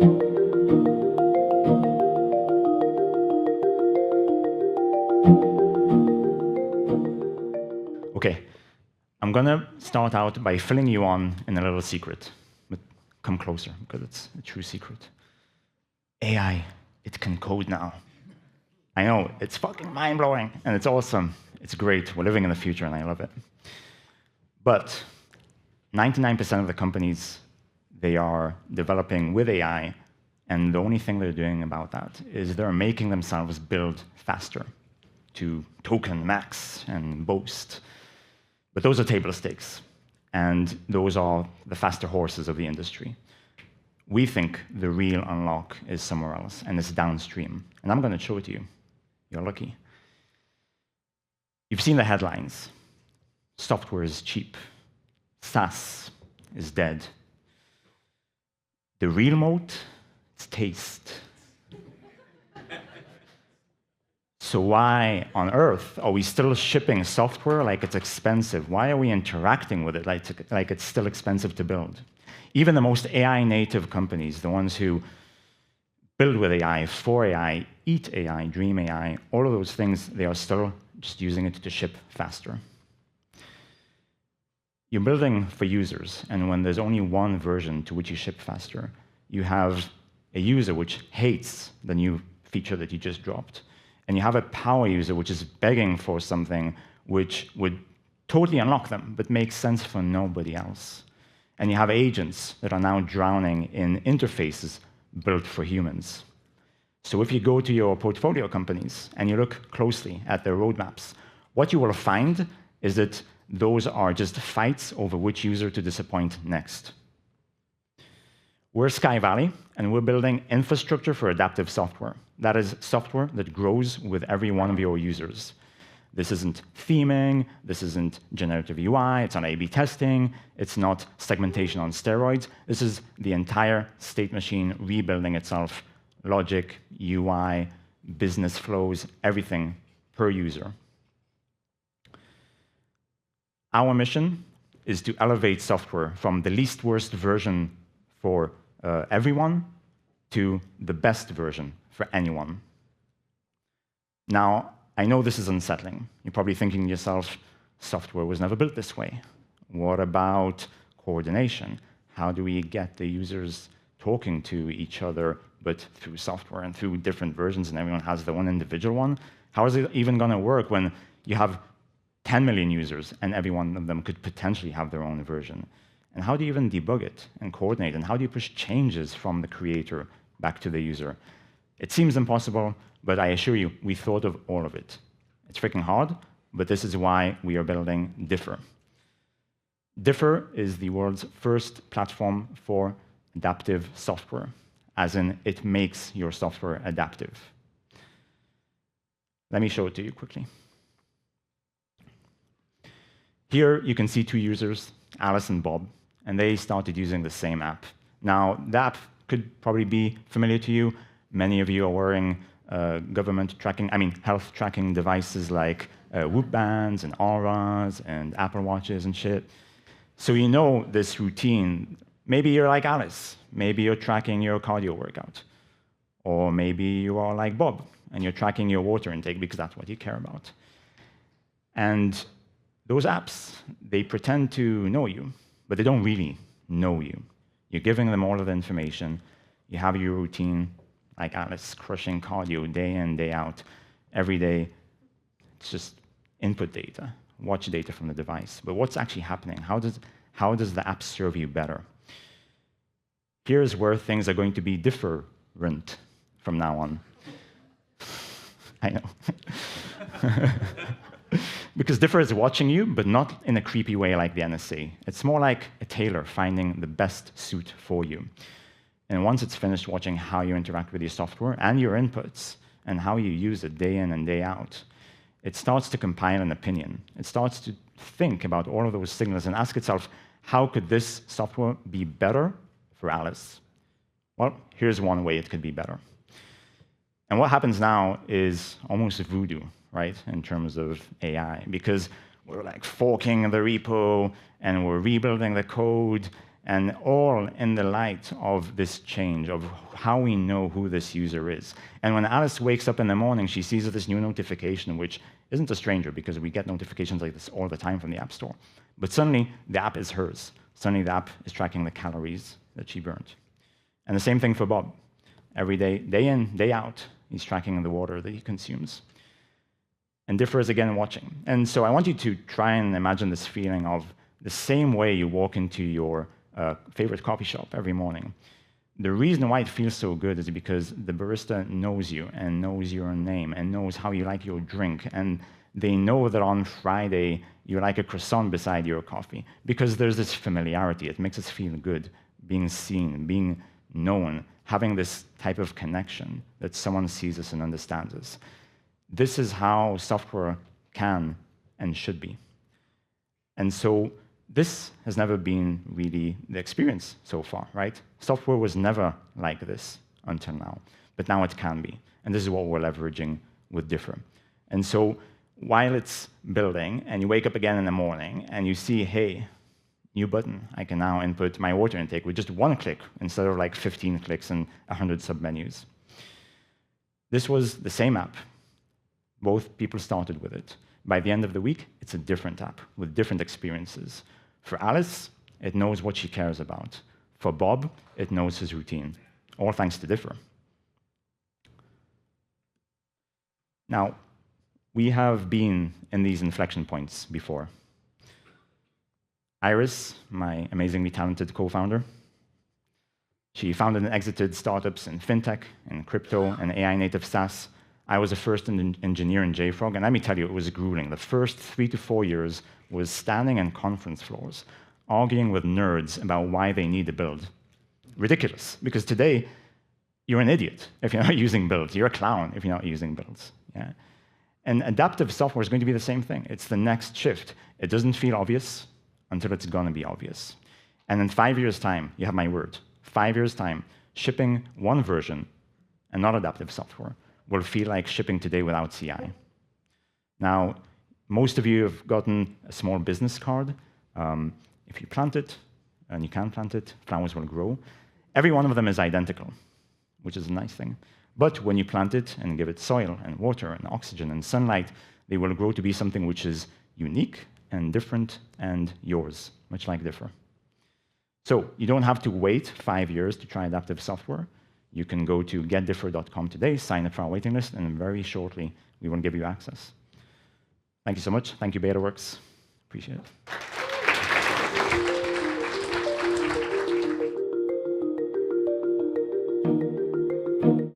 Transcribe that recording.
Okay, I'm going to start out by filling you on in a little secret. But come closer, because it's a true secret. AI, it can code now. I know, it's fucking mind-blowing, and it's awesome. It's great. We're living in the future, and I love it. But 99% of the companies, they are developing with AI, and the only thing they're doing about that is they're making themselves build faster to token max and boast. But those are table stakes, and those are the faster horses of the industry. We think the real unlock is somewhere else, and it's downstream. And I'm going to show it to you. You're lucky. You've seen the headlines. Software is cheap. SaaS is dead. The real moat is taste. So why on earth are we still shipping software like it's expensive? Why are we interacting with it like it's still expensive to build? Even the most AI-native companies, the ones who build with AI, for AI, eat AI, dream AI, all of those things, they are still just using it to ship faster. You're building for users, and when there's only one version to which you ship faster, you have a user which hates the new feature that you just dropped. And you have a power user which is begging for something which would totally unlock them, but makes sense for nobody else. And you have agents that are now drowning in interfaces built for humans. So if you go to your portfolio companies and you look closely at their roadmaps, what you will find is that those are just fights over which user to disappoint next. We're Sky Valley, and we're building infrastructure for adaptive software. That is software that grows with every one of your users. This isn't theming, this isn't generative UI, it's not A/B testing, it's not segmentation on steroids. This is the entire state machine rebuilding itself, logic, UI, business flows, everything per user. Our mission is to elevate software from the least worst version for everyone to the best version for anyone. Now, I know this is unsettling. You're probably thinking to yourself, software was never built this way. What about coordination? How do we get the users talking to each other, but through software and through different versions, and everyone has their own individual one? How is it even going to work when you have 10 million users and every one of them could potentially have their own version? And how do you even debug it and coordinate? And how do you push changes from the creator back to the user? It seems impossible, but I assure you, we thought of all of it. It's freaking hard, but this is why we are building Differ. Differ is the world's first platform for adaptive software, as in it makes your software adaptive. Let me show it to you quickly. Here you can see two users, Alice and Bob, and they started using the same app. Now, the app could probably be familiar to you. Many of you are wearing health tracking devices like Whoop bands and Auras and Apple Watches and shit. So you know this routine. Maybe you're like Alice. Maybe you're tracking your cardio workout. Or maybe you are like Bob, and you're tracking your water intake because that's what you care about. And those apps, they pretend to know you, but they don't really know you. You're giving them all of the information. You have your routine, like Alice, crushing cardio day in, day out. Every day, it's just input data, watch data from the device. But what's actually happening? How does the app serve you better? Here's where things are going to be different from now on. I know. Because Differ is watching you, but not in a creepy way like the NSA. It's more like a tailor finding the best suit for you. And once it's finished watching how you interact with your software and your inputs and how you use it day in and day out, it starts to compile an opinion. It starts to think about all of those signals and ask itself, how could this software be better for Alice? Well, here's one way it could be better. And what happens now is almost voodoo, right, in terms of AI, because we're like forking the repo and we're rebuilding the code And all in the light of this change, of how we know who this user is. And when Alice wakes up in the morning, she sees this new notification, which isn't a stranger because we get notifications like this all the time from the App Store. But suddenly, the app is hers. Suddenly, the app is tracking the calories that she burned. And the same thing for Bob. Every day, day in, day out, he's tracking the water that he consumes. And Differ is again watching. And so I want you to try and imagine this feeling of the same way you walk into your favorite coffee shop every morning. The reason why it feels so good is because the barista knows you and knows your name and knows how you like your drink. And they know that on Friday you like a croissant beside your coffee because there's this familiarity. It makes us feel good, being seen, being known, having this type of connection that someone sees us and understands us. This is how software can and should be. And so this has never been really the experience so far, right? Software was never like this until now, but now it can be. And this is what we're leveraging with Differ. And so while it's building, and you wake up again in the morning, and you see, hey, new button, I can now input my water intake with just one click instead of like 15 clicks and 100 submenus. This was the same app. Both people started with it. By the end of the week, it's a different app with different experiences. For Alice, it knows what she cares about. For Bob, it knows his routine, all thanks to Differ. Now, we have been in these inflection points before. Iris, my amazingly talented co-founder, she founded and exited startups in fintech, in crypto, and AI-native SaaS. I was the first engineer in JFrog, and let me tell you, it was grueling. The first 3 to 4 years was standing in conference floors, arguing with nerds about why they need a build. Ridiculous, because today, you're an idiot if you're not using builds. You're a clown if you're not using builds. Yeah? And adaptive software is going to be the same thing. It's the next shift. It doesn't feel obvious until it's going to be obvious. And in 5 years' time, you have my word, 5 years' time, shipping one version and not adaptive software will feel like shipping today without CI. Now, most of you have gotten a small business card. If you plant it, and you can plant it, flowers will grow. Every one of them is identical, which is a nice thing. But when you plant it and give it soil and water and oxygen and sunlight, they will grow to be something which is unique and different and yours, much like Differ. So you don't have to wait 5 years to try adaptive software. You can go to getdiffer.com today, sign up for our waiting list, and very shortly, we will give you access. Thank you so much. Thank you, Betaworks. Appreciate it.